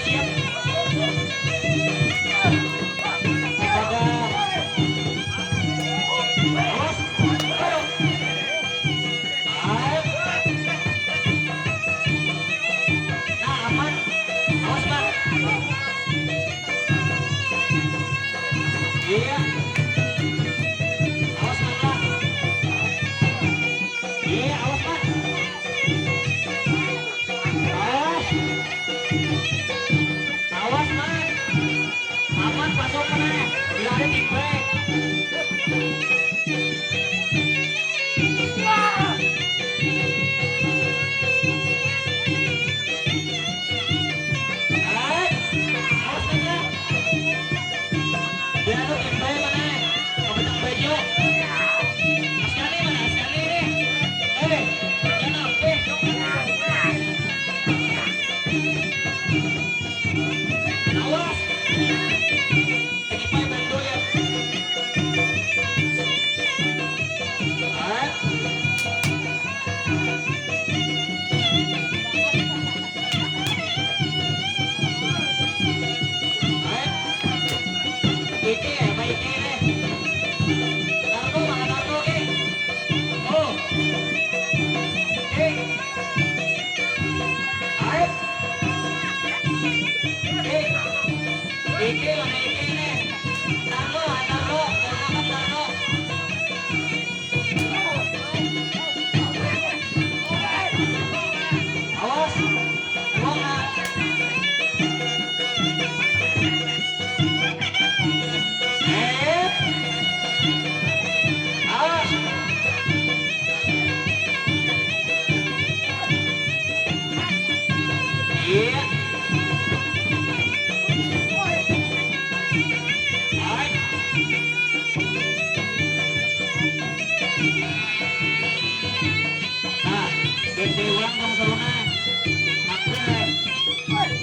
siap. Kepada awas, ayo. Ayo. Nah, aman. Awas, Pak. Iya. Awas, Pak. Iya, awas, Pak. Awas. Awas, Man. Aman, masuk mana? Bila ada timbre. Awas. Awas, mana? Bila ada timbre mana? Kamu tak baju. Sekali mana? Sekali nih. Jangan awas. Lagi pai bantu ya. Awas. Iki ya, baik ini. Narko, makan narko, oke. Oh, oke. Ayo. Iki mana iki ini? Narko, narko, mau makan narko. Awas, gua nggak. Awas. Iya. Ayo. Nah, gede ulang dong seruna. Makan. Ayo.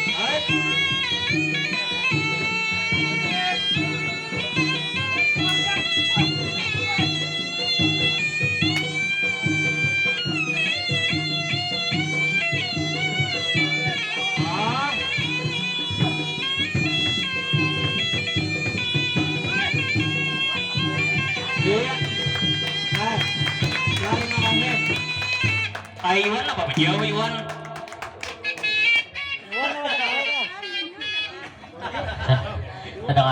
Ayo. Ah. Iya. Nah, lari makannya. Iwan lah, Pak Jawa Iwan. Ada